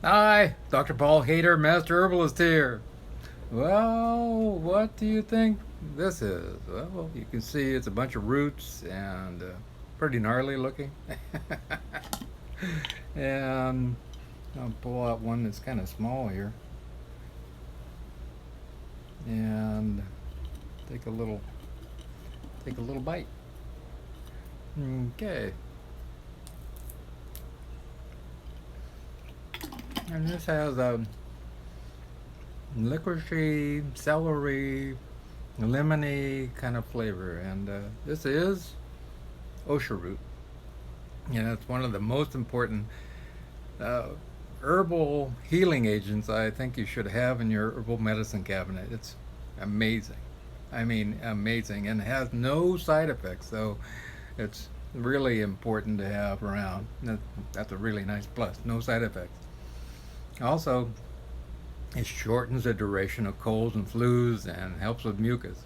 Hi, Dr. Paul Haider, Master Herbalist here. Well, what do you think this is? Well, you can see it's a bunch of roots and pretty gnarly looking. And I'll pull out one that's kind of small here and take a little take a little bite. Okay, and this has a licoricey, celery, lemony kind of flavor, and this is Osha root. It's one of the most important uh, herbal healing agents I think you should have in your herbal medicine cabinet. It's amazing. I mean, amazing, and has no side effects. So it's really important to have around. That's a really nice plus. No side effects. Also, it shortens the duration of colds and flus and helps with mucus.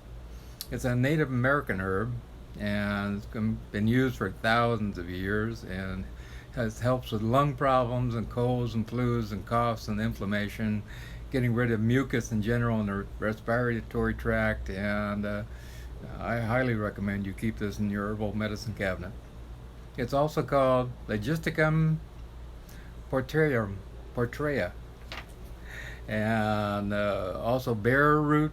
It's a Native American herb and it's been used for thousands of years and helps with lung problems and colds and flus and coughs and inflammation, getting rid of mucus in general in the respiratory tract. And I highly recommend you keep this in your herbal medicine cabinet. It's also called Logisticum portrea, and also bear root,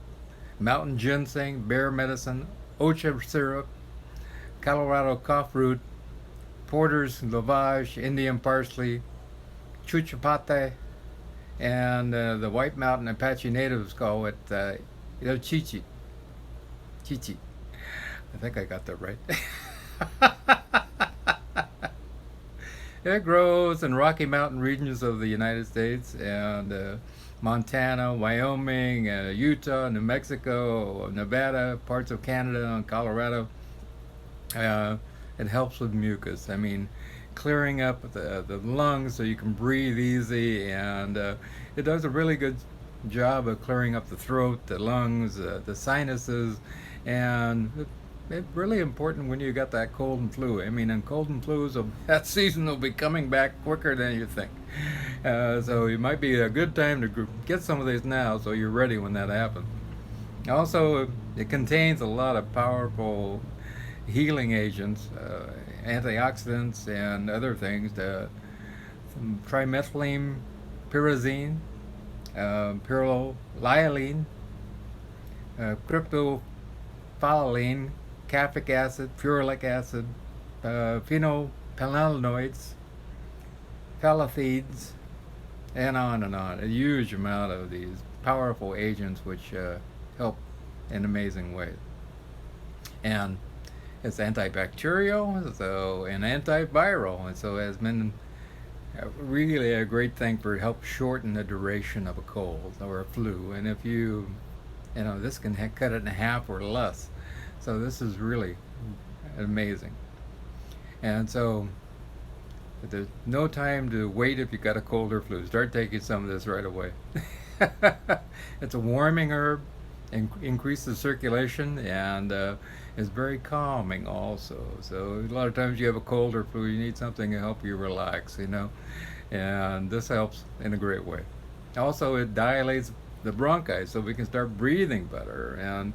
mountain ginseng, bear medicine, Osha syrup, Colorado cough root, Porter's lavage, Indian parsley, chuchapate, and the White Mountain Apache natives call it El Chichi. Chichi. I think I got that right. It grows in Rocky Mountain regions of the United States and Montana, Wyoming, Utah, New Mexico, Nevada, parts of Canada, and Colorado. Uh, it helps with mucus. I mean, clearing up the lungs so you can breathe easy, and it does a really good job of clearing up the throat, the lungs, the sinuses, and it's really important when you got that cold and flu. I mean, and cold and flus, that season will be coming back quicker than you think. So it might be a good time to get some of these now so you're ready when that happens. Also, it contains a lot of powerful healing agents, antioxidants, and other things. Trimethylene, pyrazine, pyrrolidine, cryptophyllene, caffeic acid, ferulic acid, phenolphenols, phthalates, and on and on. A huge amount of these powerful agents which help in amazing ways. And it's antibacterial, so and antiviral, and so has been really a great thing for help shorten the duration of a cold or a flu. And if this can cut it in half or less. So this is really amazing. And so there's no time to wait if you got a cold or flu. Start taking some of this right away. It's a warming herb, increases circulation, and is very calming also. So a lot of times you have a cold or flu, you need something to help you relax. And this helps in a great way. Also, it dilates the bronchi so we can start breathing better. And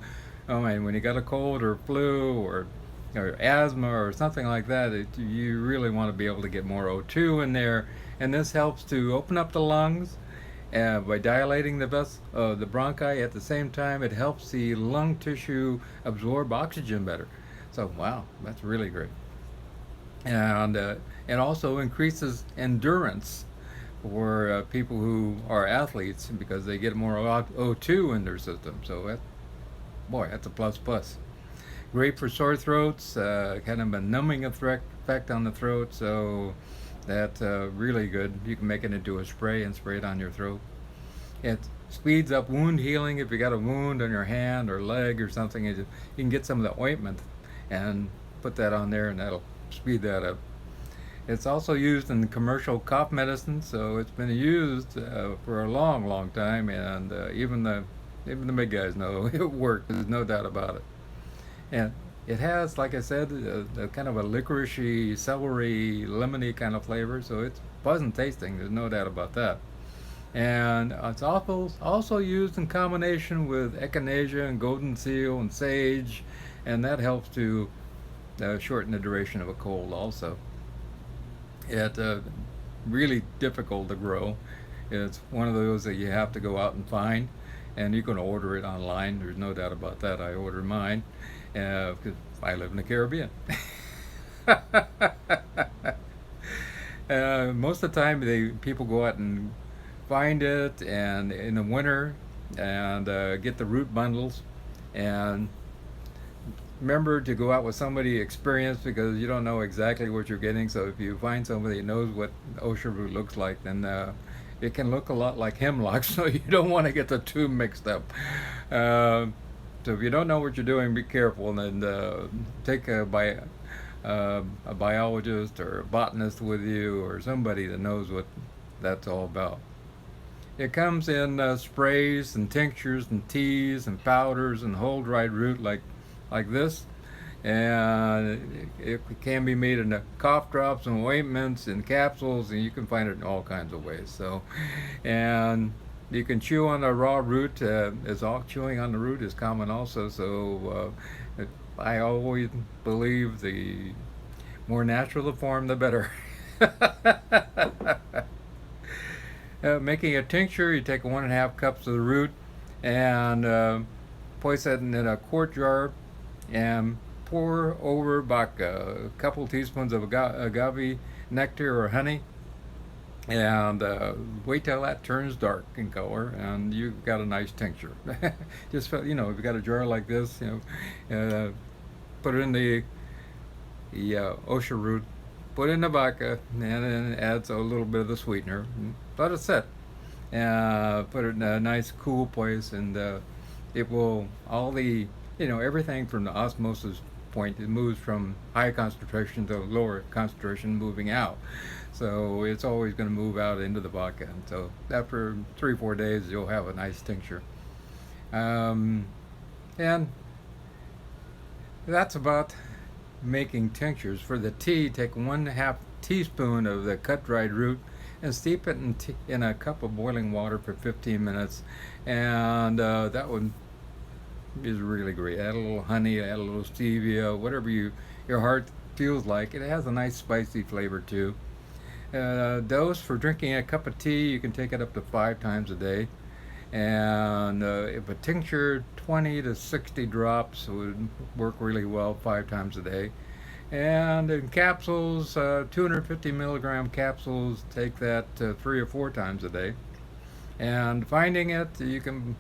oh man, when you got a cold or flu or asthma or something like that, you really want to be able to get more O2 in there. And this helps to open up the lungs by dilating the the bronchi. At the same time, it helps the lung tissue absorb oxygen better. So wow, that's really great. And it also increases endurance for people who are athletes because they get more O2 in their system. So boy, that's a plus plus. Great for sore throats, kind of a numbing effect on the throat. So that's really good. You can make it into a spray and spray it on your throat. It speeds up wound healing. If you got a wound on your hand or leg or something, you can get some of the ointment and put that on there, and that'll speed that up. It's also used in commercial cough medicine, so it's been used for a long, long time, and even the big guys know it works. There's no doubt about it. And it has, like I said, a kind of a licoricey, celery, lemony kind of flavor, so it's pleasant tasting. There's no doubt about that. And it's also used in combination with echinacea and golden seal and sage, and that helps to shorten the duration of a cold also. It's really difficult to grow. It's one of those that you have to go out and find, and you can order it online. There's no doubt about that. I order mine because I live in the Caribbean. Most of the time, people go out and find it, and in the winter, and get the root bundles, and remember to go out with somebody experienced because you don't know exactly what you're getting. So if you find somebody that knows what Osha root looks like, then it can look a lot like hemlock. So you don't want to get the two mixed up. So if you don't know what you're doing, be careful, and take a biologist or a botanist with you, or somebody that knows what that's all about. It comes in sprays and tinctures and teas and powders and whole dried root like this, and it can be made into cough drops and ointments and capsules, and you can find it in all kinds of ways. So, and you can chew on the raw root. Chewing on the root is common also. So I always believe the more natural the form, the better. Making a tincture, you take 1.5 cups of the root and place that in a quart jar and pour over about a couple teaspoons of agave nectar or honey, and wait till that turns dark in color, and you've got a nice tincture. Just if you've got a jar like this, put it in the Osha root, put it in the vodka, and then add a little bit of the sweetener. Let it sit. Put it in a nice cool place, and it will everything from the osmosis point, it moves from high concentration to lower concentration, moving out. So it's always going to move out into the vodka. And so after 3-4 days, you'll have a nice tincture. And that's about making tinctures. For the tea, take 1/2 teaspoon of the cut dried root and steep it in a cup of boiling water for 15 minutes. And that one is really great. Add a little honey, add a little stevia, whatever your heart feels like. It has a nice spicy flavor too. Dose for drinking a cup of tea, you can take it up to 5 times a day. And if a tincture, 20 to 60 drops would work really well 5 times a day. And in capsules, 250 milligram capsules, take that 3 or 4 times a day. And finding it, you can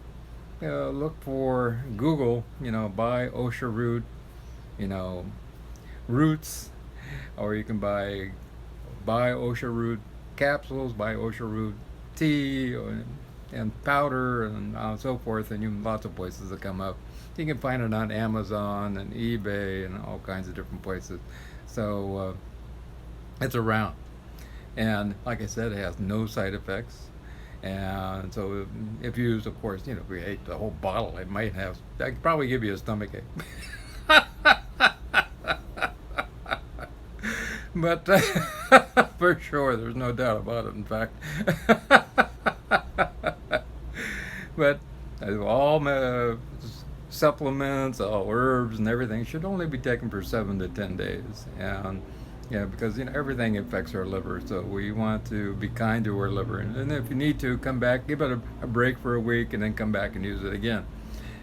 look for Google, buy Osha root, roots, or you can buy Osha root capsules, buy Osha root tea, and powder, and so forth, and lots of places that come up. You can find it on Amazon and eBay and all kinds of different places. So it's around, and like I said, it has no side effects. And so if you use, of course, if you ate the whole bottle, it might probably give you a stomach ache. But for sure, there's no doubt about it, in fact. But all supplements, all herbs and everything should only be taken for 7 to 10 days. And because everything affects our liver, so we want to be kind to our liver. And if you need to, come back, give it a break for a week, and then come back and use it again.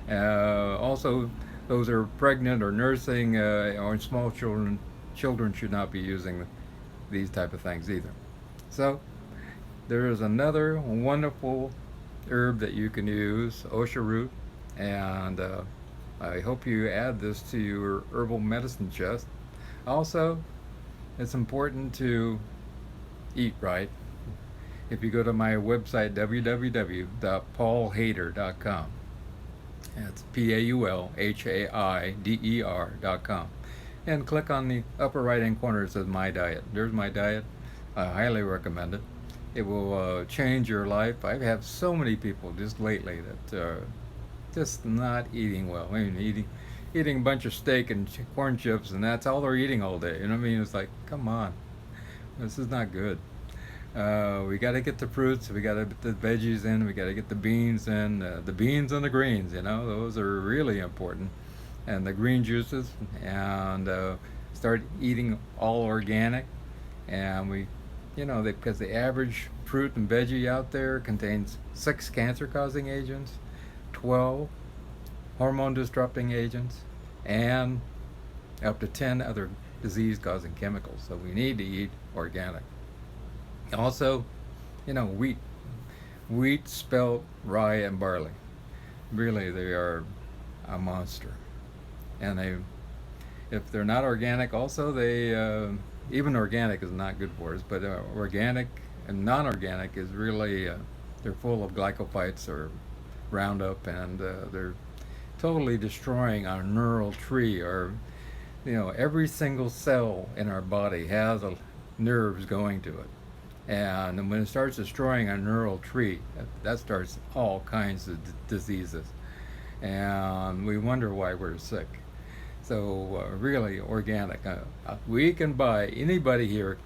Also, those who are pregnant or nursing or small children should not be using these type of things either. So there is another wonderful herb that you can use, Osha root, and I hope you add this to your herbal medicine chest. Also, it's important to eat right. If you go to my website, www.paulhaider.com, that's PAULHAIDER.com, and click on the upper right hand corner. It says My Diet. There's my diet. I highly recommend it. It will change your life. I have so many people just lately that are just not eating well. I mean, eating a bunch of steak and corn chips, and that's all they're eating all day. It's like, come on, this is not good. We got to get the fruits, we got to get the veggies in, we got to get the beans in, the beans and the greens, those are really important. And the green juices, and start eating all organic. And because the average fruit and veggie out there contains 6 cancer causing agents, 12 hormone disrupting agents, and up to 10 other disease causing chemicals. So we need to eat organic. Also, wheat, spelt, rye, and barley. Really, they are a monster. And if they're not organic, also even organic is not good for us. But organic and non-organic is really they're full of glycophytes or Roundup, and they're totally destroying our neural tree. Every single cell in our body has nerves going to it. And when it starts destroying our neural tree, that starts all kinds of diseases. And we wonder why we're sick. So really organic. Anybody here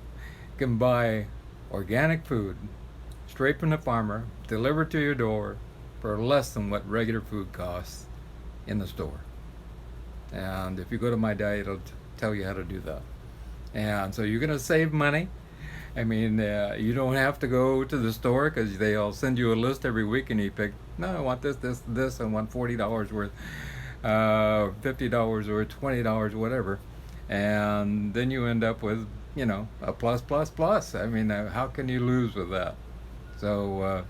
can buy organic food straight from the farmer, delivered to your door for less than what regular food costs in the store. And if you go to my diet, it'll tell you how to do that. And so you're going to save money. I mean, you don't have to go to the store, because they'll send you a list every week, and you pick, no, I want this, I want $40 worth, $50 or $20, whatever. And then you end up with, a plus. I mean, how can you lose with that? So,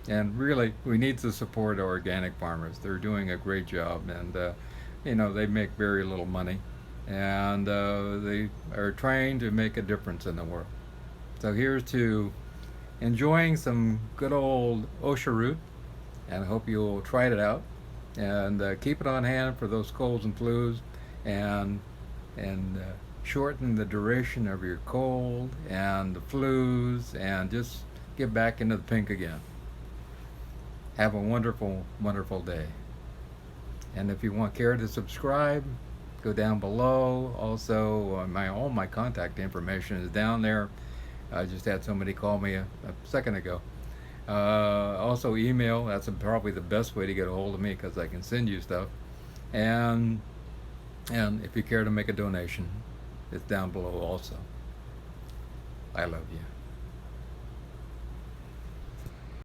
and really, we need to support our organic farmers. They're doing a great job, and, they make very little money. And they are trying to make a difference in the world. So here's to enjoying some good old Osha root, and I hope you'll try it out, and keep it on hand for those colds and flus, and shorten the duration of your cold and the flus, and just get back into the pink again. Have a wonderful, wonderful day. And if you care to subscribe, go down below. Also, all my contact information is down there. I just had somebody call me a second ago. Also, email. That's probably the best way to get a hold of me, because I can send you stuff. And if you care to make a donation, it's down below also. I love you.